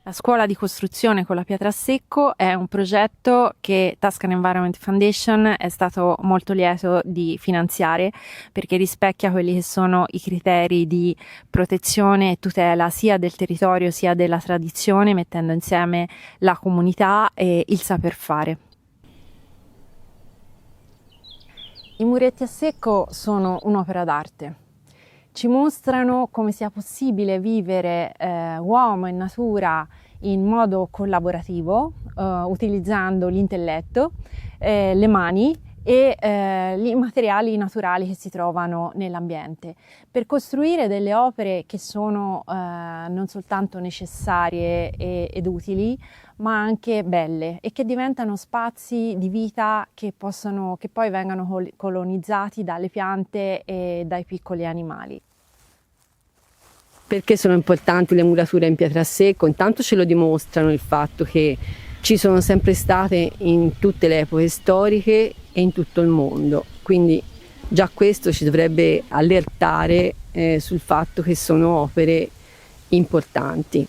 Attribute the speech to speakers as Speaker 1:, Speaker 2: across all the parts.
Speaker 1: La scuola di costruzione con la pietra a secco è un progetto che Tuscan Environment Foundation è stato molto lieto di finanziare, perché rispecchia quelli che sono i criteri di protezione e tutela sia del territorio sia della tradizione, mettendo insieme la comunità e il saper fare. I muretti a secco sono un'opera d'arte. Ci mostrano come sia possibile vivere uomo e natura in modo collaborativo, utilizzando l'intelletto, le mani e i materiali naturali che si trovano nell'ambiente, per costruire delle opere che sono non soltanto necessarie ed utili, ma anche belle e che diventano spazi di vita che poi vengono colonizzati dalle piante e dai piccoli animali.
Speaker 2: Perché sono importanti le murature in pietra a secco? Intanto ce lo dimostrano il fatto che ci sono sempre state in tutte le epoche storiche e in tutto il mondo, quindi già questo ci dovrebbe allertare sul fatto che sono opere importanti.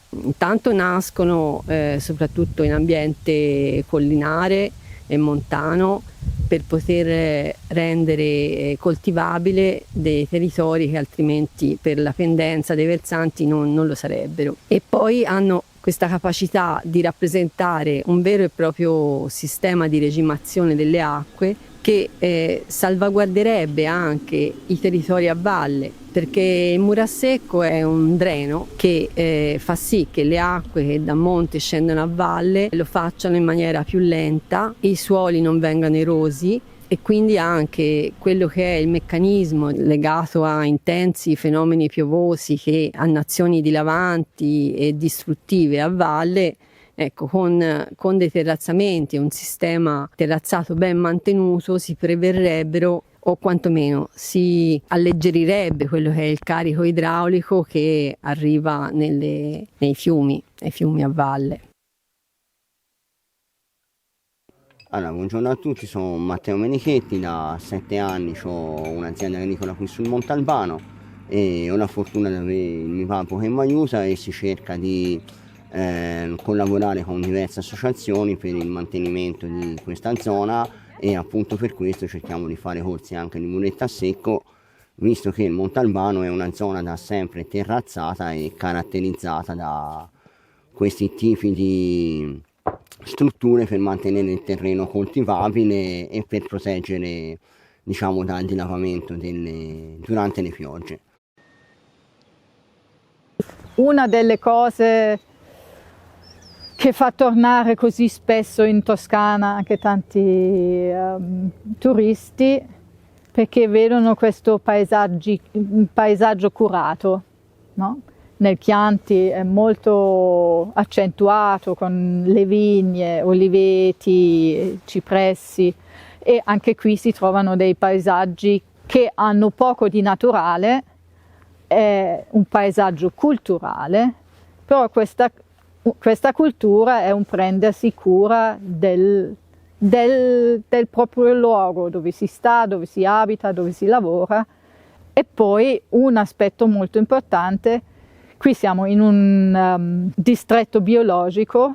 Speaker 2: Intanto nascono soprattutto in ambiente collinare e montano, per poter rendere coltivabile dei territori che altrimenti per la pendenza dei versanti non lo sarebbero. E poi hanno questa capacità di rappresentare un vero e proprio sistema di regimazione delle acque che salvaguarderebbe anche i territori a valle, perché il muro a secco è un dreno che fa sì che le acque che da monte scendono a valle lo facciano in maniera più lenta, i suoli non vengano erosi e quindi anche quello che è il meccanismo legato a intensi fenomeni piovosi che hanno azioni dilavanti e distruttive a valle. Ecco, con dei terrazzamenti e un sistema terrazzato ben mantenuto si preverrebbero, o quantomeno si alleggerirebbe quello che è il carico idraulico che arriva nei fiumi a valle.
Speaker 3: Allora, buongiorno a tutti, sono Matteo Menichetti, da 7 anni ho un'azienda agricola qui sul Monte Albano e ho la fortuna di avere il mio papà che mi aiuta e si cerca di collaborare con diverse associazioni per il mantenimento di questa zona e appunto per questo cerchiamo di fare corsi anche di muretta a secco, visto che il Monte Albano è una zona da sempre terrazzata e caratterizzata da questi tipi di strutture per mantenere il terreno coltivabile e per proteggere, diciamo, dal dilavamento durante le piogge.
Speaker 4: Una delle cose che fa tornare così spesso in Toscana anche tanti turisti, perché vedono questo paesaggio curato, no? Nel Chianti è molto accentuato con le vigne, oliveti, cipressi, e anche qui si trovano dei paesaggi che hanno poco di naturale, è un paesaggio culturale, però questa cultura è un prendersi cura del proprio luogo dove si sta, dove si abita, dove si lavora. E poi un aspetto molto importante: qui siamo in un distretto biologico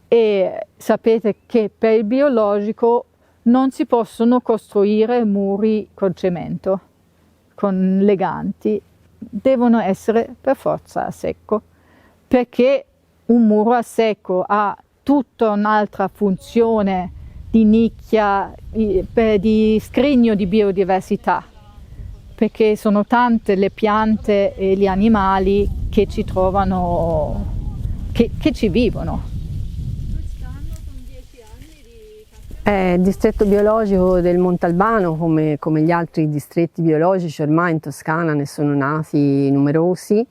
Speaker 4: e sapete che per il biologico non si possono costruire muri con cemento, con leganti, devono essere per forza a secco, perché un muro a secco ha tutta un'altra funzione di nicchia, di scrigno di biodiversità, perché sono tante le piante e gli animali che ci trovano, che ci vivono.
Speaker 2: Il distretto biologico del Monte Albano, come gli altri distretti biologici, ormai in Toscana ne sono nati numerosi,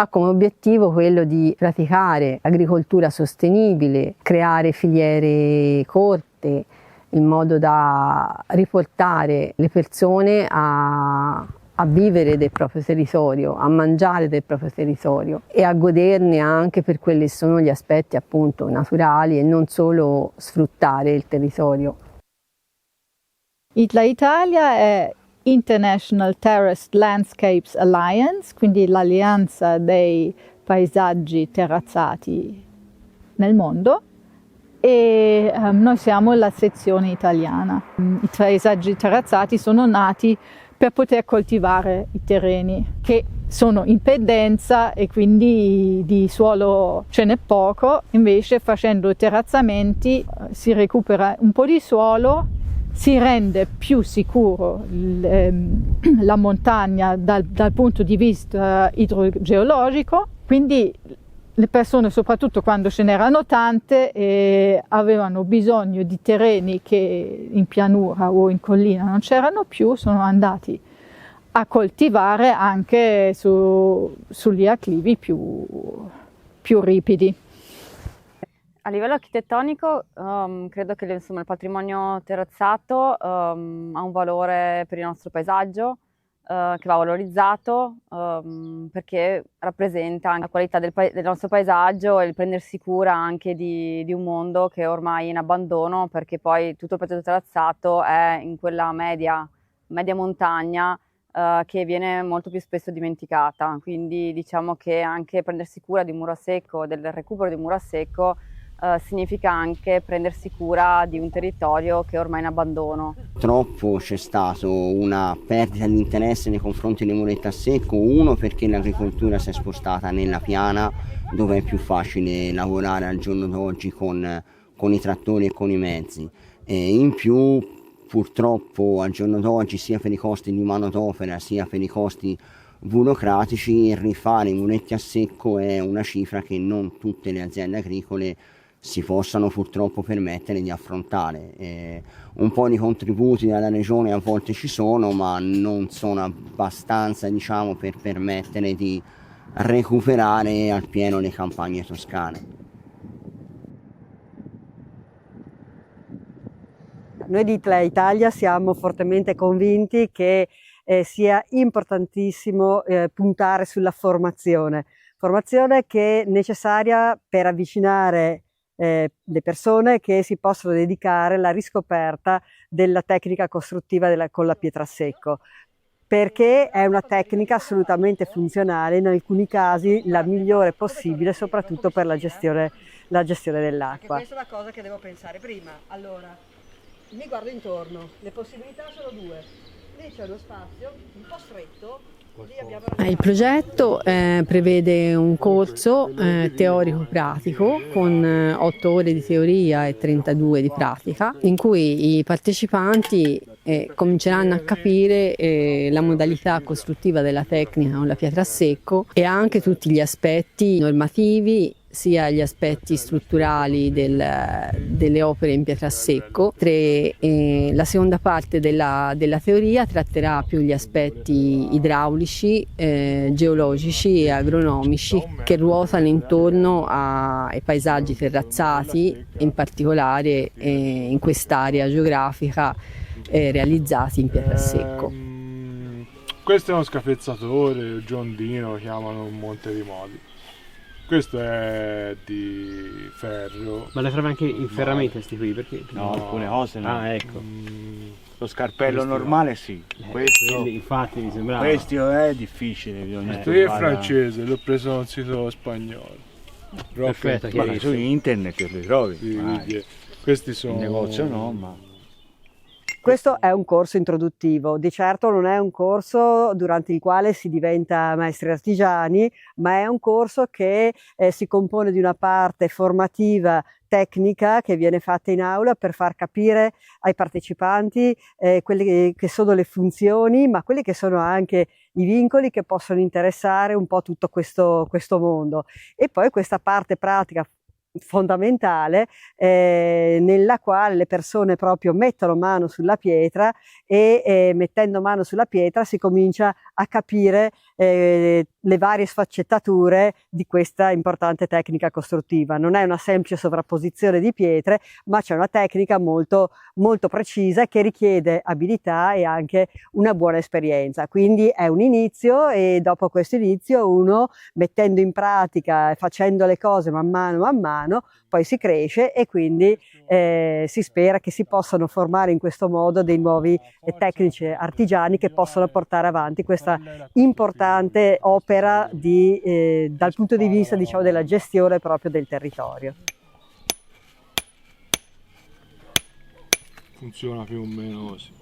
Speaker 2: ha come obiettivo quello di praticare agricoltura sostenibile, creare filiere corte, in modo da riportare le persone a vivere del proprio territorio, a mangiare del proprio territorio e a goderne anche per quelli che sono gli aspetti appunto naturali e non solo sfruttare il territorio.
Speaker 4: La Italia è International Terraced Landscapes Alliance, quindi l'alleanza dei paesaggi terrazzati nel mondo e noi siamo la sezione italiana. I paesaggi terrazzati sono nati per poter coltivare i terreni che sono in pendenza e quindi di suolo ce n'è poco, invece facendo terrazzamenti si recupera un po' di suolo, si rende più sicuro la montagna dal punto di vista idrogeologico, quindi le persone, soprattutto quando ce n'erano tante, avevano bisogno di terreni che in pianura o in collina non c'erano più, sono andati a coltivare anche sugli acclivi più ripidi.
Speaker 5: A livello architettonico credo che il patrimonio terrazzato ha un valore per il nostro paesaggio, che va valorizzato perché rappresenta la qualità del nostro paesaggio e il prendersi cura anche di un mondo che è ormai in abbandono, perché poi tutto il paesaggio terrazzato è in quella media montagna che viene molto più spesso dimenticata. Quindi diciamo che anche prendersi cura di muro a secco, del recupero di muro a secco, significa anche prendersi cura di un territorio che è ormai in abbandono.
Speaker 3: Purtroppo c'è stata una perdita di interesse nei confronti dei muretti a secco, uno perché l'agricoltura si è spostata nella piana dove è più facile lavorare al giorno d'oggi con i trattori e con i mezzi, e in più purtroppo al giorno d'oggi sia per i costi di manodopera sia per i costi burocratici rifare i muretti a secco è una cifra che non tutte le aziende agricole si possano purtroppo permettere di affrontare. Un po' di contributi dalla regione a volte ci sono, ma non sono abbastanza, diciamo, per permettere di recuperare al pieno le campagne toscane.
Speaker 6: Noi di Itlea Italia siamo fortemente convinti che sia importantissimo puntare sulla formazione che è necessaria per avvicinare le persone che si possono dedicare alla riscoperta della tecnica costruttiva con la pietra a secco, perché è una tecnica assolutamente funzionale, in alcuni casi la migliore possibile, soprattutto per la gestione dell'acqua.
Speaker 7: Questa è la cosa che devo pensare prima. Allora, mi guardo intorno, le possibilità sono due. Lì c'è uno spazio un po' stretto.
Speaker 2: Il progetto prevede un corso teorico-pratico con 8 ore di teoria e 32 di pratica, in cui i partecipanti cominceranno a capire la modalità costruttiva della tecnica con la pietra a secco e anche tutti gli aspetti normativi, sia gli aspetti strutturali delle opere in pietra a secco. La seconda parte della teoria tratterà più gli aspetti idraulici, geologici e agronomici che ruotano intorno ai paesaggi terrazzati, in particolare in quest'area geografica realizzati in pietra a secco.
Speaker 8: Questo è uno scapezzatore, giondino, lo chiamano un monte di modi. Questo è di ferro.
Speaker 9: Ma le trovi anche in ferramenta questi qui? Perché?
Speaker 10: No, alcune cose no.
Speaker 9: Ah, ecco.
Speaker 10: Lo scarpello
Speaker 9: Questo
Speaker 10: normale sì. Questo,
Speaker 9: infatti mi sembrava.
Speaker 10: Questo è difficile, bisogna
Speaker 8: Questo è francese, l'ho preso da un sito spagnolo.
Speaker 9: Perfetto,
Speaker 10: ma su internet li trovi.
Speaker 8: Sì, questi sono...
Speaker 10: In negozio no, ma...
Speaker 6: Questo è un corso introduttivo, di certo non è un corso durante il quale si diventa maestri artigiani, ma è un corso che si compone di una parte formativa tecnica che viene fatta in aula per far capire ai partecipanti quelle che sono le funzioni, ma quelli che sono anche i vincoli che possono interessare un po' tutto questo mondo. E poi questa parte pratica fondamentale nella quale le persone proprio mettono mano sulla pietra e mettendo mano sulla pietra si comincia a capire le varie sfaccettature di questa importante tecnica costruttiva. Non è una semplice sovrapposizione di pietre, ma c'è una tecnica molto, molto precisa che richiede abilità e anche una buona esperienza. Quindi è un inizio e dopo questo inizio uno, mettendo in pratica e facendo le cose man mano poi si cresce e quindi si spera che si possano formare in questo modo dei nuovi tecnici artigiani che possano portare avanti questa importante opera dal punto di vista, diciamo, della gestione proprio del territorio.
Speaker 8: Funziona più o meno così.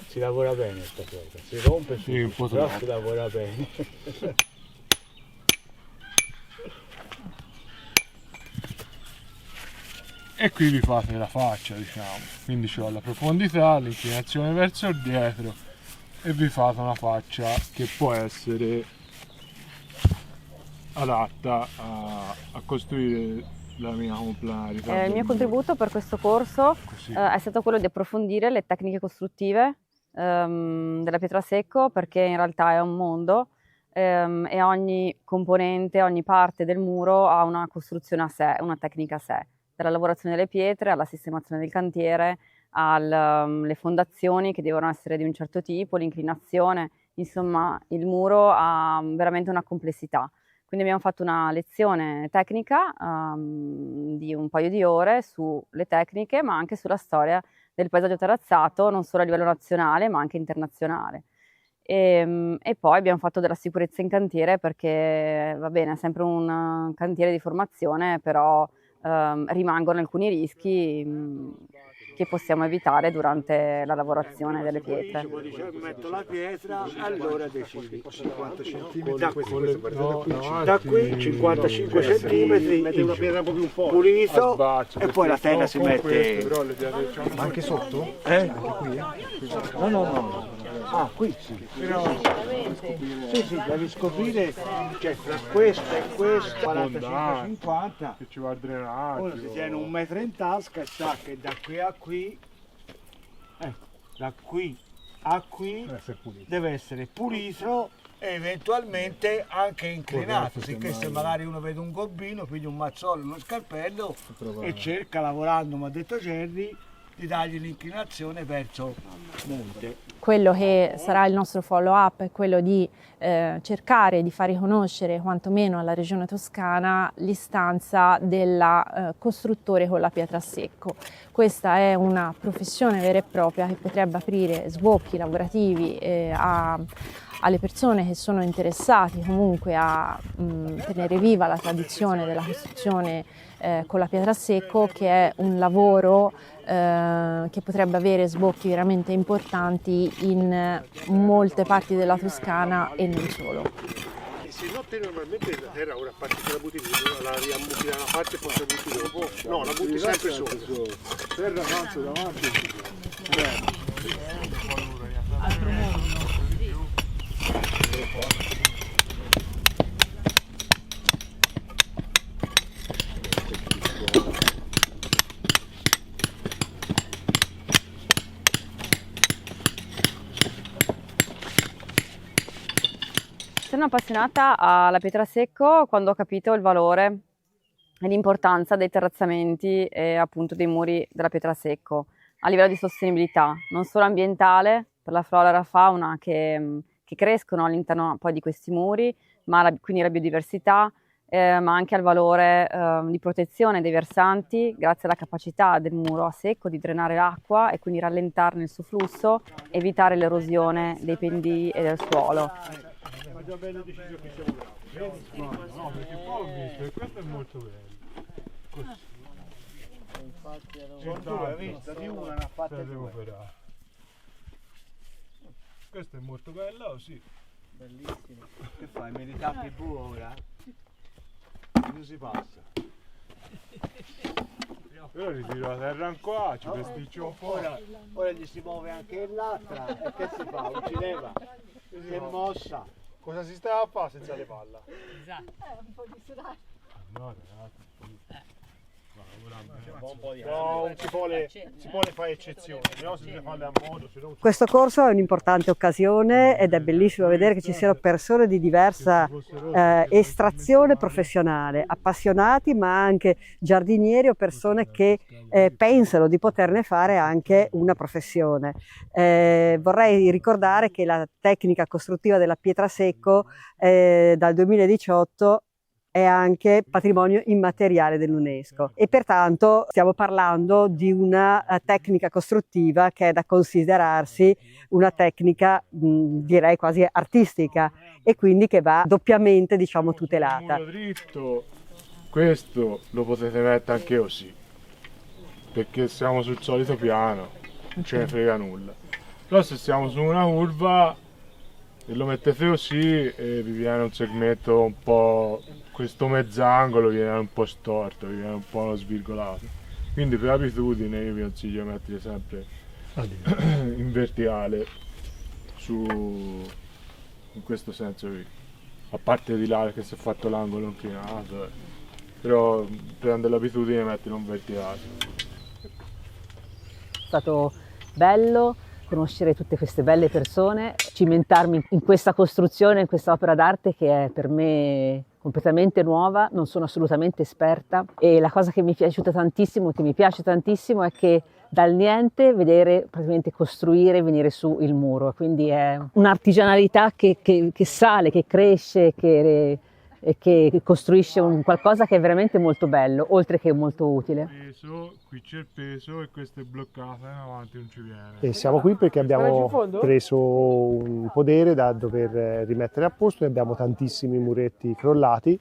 Speaker 10: Si lavora bene questa cosa, si rompe
Speaker 8: sì, un po'
Speaker 10: però
Speaker 8: troppo.
Speaker 10: si lavora bene.
Speaker 8: E qui vi fate la faccia, diciamo, quindi c'ho la profondità, l'inclinazione verso il dietro e vi fate una faccia che può essere adatta a costruire la mia complenarità.
Speaker 5: Il mio contributo per questo corso è stato quello di approfondire le tecniche costruttive della pietrasecco, perché in realtà è un mondo e ogni componente, ogni parte del muro ha una costruzione a sé, una tecnica a sé, dalla lavorazione delle pietre alla sistemazione del cantiere, alle fondazioni che devono essere di un certo tipo, l'inclinazione, insomma il muro ha veramente una complessità. Quindi abbiamo fatto una lezione tecnica di un paio di ore sulle tecniche, ma anche sulla storia del paesaggio terrazzato, non solo a livello nazionale, ma anche internazionale. E poi abbiamo fatto della sicurezza in cantiere, perché va bene, è sempre un cantiere di formazione, però rimangono alcuni rischi che possiamo evitare durante la lavorazione delle pietre.
Speaker 10: Metto la pietra, allora decidi.
Speaker 8: 50
Speaker 10: cm da qui 55 cm, metti una pietra un po' più pulito e poi la terra si mette.
Speaker 8: Ma anche sotto?
Speaker 10: Anche qui? No. Ah, qui sì. Sì, devi scoprire, cioè fra questa e questa 45-50
Speaker 8: che ci va il drenaggio.
Speaker 10: uno si tiene un metro in tasca e sa che da qui a qui, da qui a qui deve essere pulito e eventualmente anche inclinato, sicché se magari uno vede un gobbino, piglia un mazzolo, uno scarpello e cerca, lavorando, mi ha detto Gerry, di dargli l'inclinazione verso monte.
Speaker 1: Quello che sarà il nostro follow-up è quello di cercare di far riconoscere quantomeno alla regione toscana l'istanza del costruttore con la pietra a secco. Questa è una professione vera e propria che potrebbe aprire sbocchi lavorativi alle persone che sono interessati comunque a tenere viva la tradizione della costruzione con la pietra a secco, che è un lavoro che potrebbe avere sbocchi veramente importanti in molte parti della Toscana e non solo.
Speaker 11: Se no te normalmente la terra ora a parte che la butti la riammuti da una parte e poi la butti dopo. No, la butti sempre sopra.
Speaker 8: Terra calcio davanti.
Speaker 7: Altro mondo.
Speaker 5: Sono appassionata alla pietra a secco quando ho capito il valore e l'importanza dei terrazzamenti e appunto dei muri della pietra a secco a livello di sostenibilità, non solo ambientale per la flora e la fauna che crescono all'interno poi di questi muri, quindi la biodiversità, ma anche al valore di protezione dei versanti grazie alla capacità del muro a secco di drenare l'acqua e quindi rallentarne il suo flusso, evitare l'erosione dei pendii e del suolo.
Speaker 11: Ma già bello deciso che siamo bravi.
Speaker 8: No, perché poi ho visto e questo è molto bello. Così.
Speaker 10: Sono due, hai visto? Di una ne ha fatte due.
Speaker 8: Questo è molto bello, oh, sì.
Speaker 10: Bellissimo. Che fai? Medita TV ora? Non si passa.
Speaker 8: Io ritiro la terra ancora, ci pesticcio un po'.
Speaker 10: Ora gli si muove anche l'altra e che si fa? Non ci leva. Si è mossa.
Speaker 8: Cosa si stava a fare senza le palla?
Speaker 7: Esatto. Un po' di sudare.
Speaker 8: No, ragazzi.
Speaker 11: No, si vuole fare eccezioni, no? Si deve farle a modo, se no...
Speaker 6: Questo corso è un'importante occasione ed è bellissimo vedere che ci siano persone di diversa estrazione professionale, appassionati ma anche giardinieri o persone che pensano di poterne fare anche una professione. Vorrei ricordare che la tecnica costruttiva della pietrasecco dal 2018 è anche patrimonio immateriale dell'UNESCO e pertanto stiamo parlando di una tecnica costruttiva che è da considerarsi una tecnica direi quasi artistica e quindi che va doppiamente diciamo tutelata.
Speaker 8: Il muro dritto, questo lo potete mettere anche così, perché siamo sul solito piano, non ce ne frega nulla. Però se siamo su una curva e lo mettete così e vi viene un segmento un po', questo mezz'angolo viene un po' storto, vi viene un po' svirgolato. Quindi per abitudine io vi consiglio di mettere sempre in verticale, in questo senso qui. A parte di là che si è fatto l'angolo inclinato, però prendere l'abitudine di metterlo in verticale.
Speaker 12: È stato bello conoscere tutte queste belle persone, cimentarmi in questa costruzione, in questa opera d'arte che è per me completamente nuova, non sono assolutamente esperta e la cosa che mi è piaciuta tantissimo, che mi piace tantissimo è che dal niente vedere praticamente costruire, venire su il muro, quindi è un'artigianalità che sale, che cresce, che costruisce un qualcosa che è veramente molto bello, oltre che molto utile.
Speaker 8: Qui c'è il peso e questo è bloccato e avanti non ci viene.
Speaker 11: E siamo qui perché abbiamo preso un podere da dover rimettere a posto e abbiamo tantissimi muretti crollati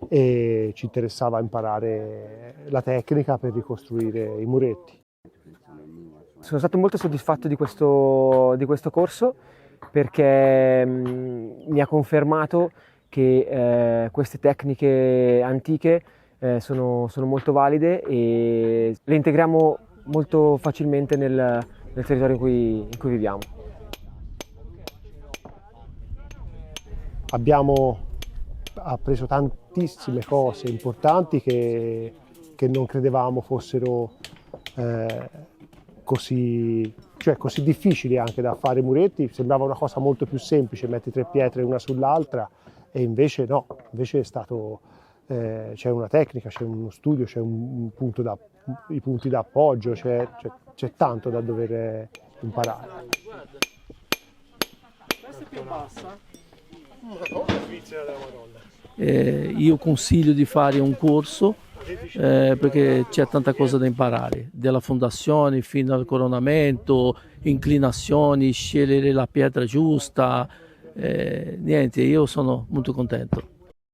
Speaker 11: e ci interessava imparare la tecnica per ricostruire i muretti.
Speaker 9: Sono stato molto soddisfatto di questo corso perché mi ha confermato che queste tecniche antiche sono molto valide e le integriamo molto facilmente nel territorio in cui viviamo.
Speaker 11: Abbiamo appreso tantissime cose importanti che non credevamo fossero così difficili anche da fare muretti. Sembrava una cosa molto più semplice, metti 3 pietre una sull'altra. E invece no, invece è stato, c'è una tecnica, c'è uno studio, c'è i punti d'appoggio, c'è tanto da dover imparare.
Speaker 7: Questa è più bassa?
Speaker 13: Io consiglio di fare un corso perché c'è tanta cosa da imparare, dalla fondazione fino al coronamento, inclinazioni, scegliere la pietra giusta. Niente, io sono molto contento.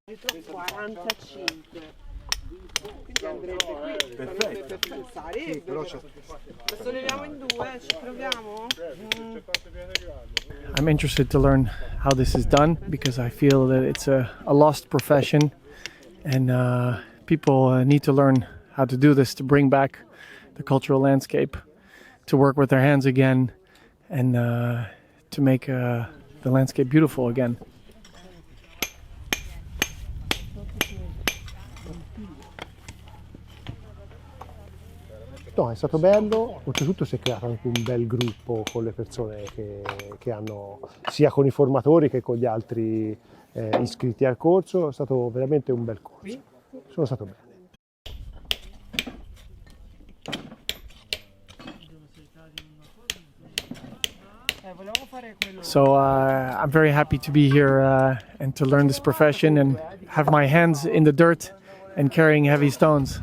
Speaker 7: 45. Quindi andrebbe qui per pensare. Adesso leviamo in 2, ci proviamo?
Speaker 14: I'm interested to learn how this is done because I feel that it's a lost profession and people need to learn how to do this to bring back the cultural landscape, to work with their hands again and to make the landscape beautiful again.
Speaker 11: No, è stato bello, oltretutto si è creato anche un bel gruppo con le persone che hanno, sia con i formatori che con gli altri iscritti al corso, è stato veramente un bel corso. Sono stato bene.
Speaker 14: So I'm very happy to be here and to learn this profession and have my hands in the dirt and carrying heavy stones.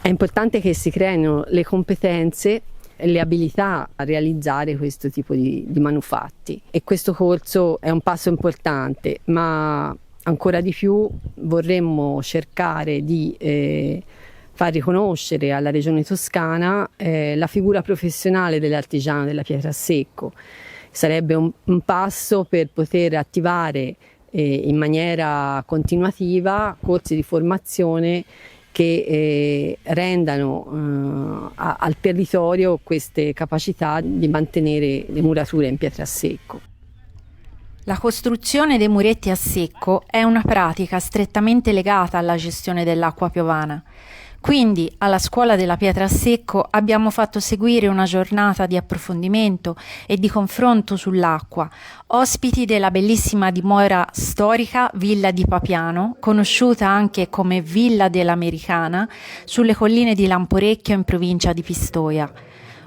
Speaker 2: È importante che si creino le competenze e le abilità a realizzare questo tipo di manufatti e questo corso è un passo importante, ma ancora di più vorremmo cercare di far riconoscere alla Regione Toscana la figura professionale dell'artigiano della pietra a secco. Sarebbe un passo per poter attivare in maniera continuativa corsi di formazione che rendano al territorio queste capacità di mantenere le murature in pietra a secco.
Speaker 1: La costruzione dei muretti a secco è una pratica strettamente legata alla gestione dell'acqua piovana. Quindi alla Scuola della Pietra a Secco abbiamo fatto seguire una giornata di approfondimento e di confronto sull'acqua, ospiti della bellissima dimora storica Villa di Papiano, conosciuta anche come Villa dell'Americana, sulle colline di Lamporecchio in provincia di Pistoia.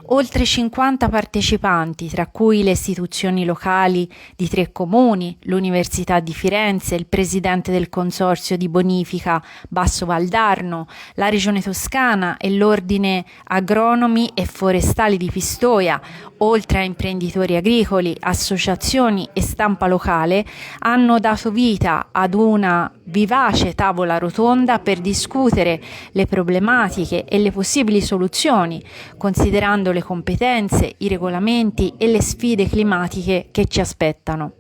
Speaker 1: Oltre 50 partecipanti, tra cui le istituzioni locali di 3 comuni, l'Università di Firenze, il presidente del consorzio di bonifica Basso Valdarno, la Regione Toscana e l'Ordine Agronomi e Forestali di Pistoia, oltre a imprenditori agricoli, associazioni e stampa locale, hanno dato vita ad una vivace tavola rotonda per discutere le problematiche e le possibili soluzioni, considerando le competenze, i regolamenti e le sfide climatiche che ci aspettano.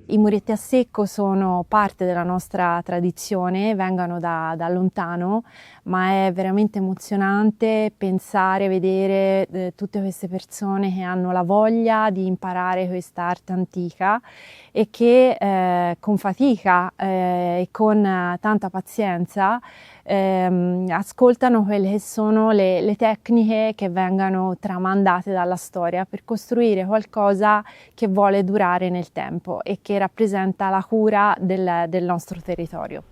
Speaker 1: I muretti a secco sono parte della nostra tradizione, vengono da lontano, ma è veramente emozionante pensare, vedere tutte queste persone che hanno la voglia di imparare questa arte antica e che con fatica e con tanta pazienza ascoltano quelle che sono le tecniche che vengono tramandate dalla storia per costruire qualcosa che vuole durare nel tempo e che rappresenta la cura del nostro territorio.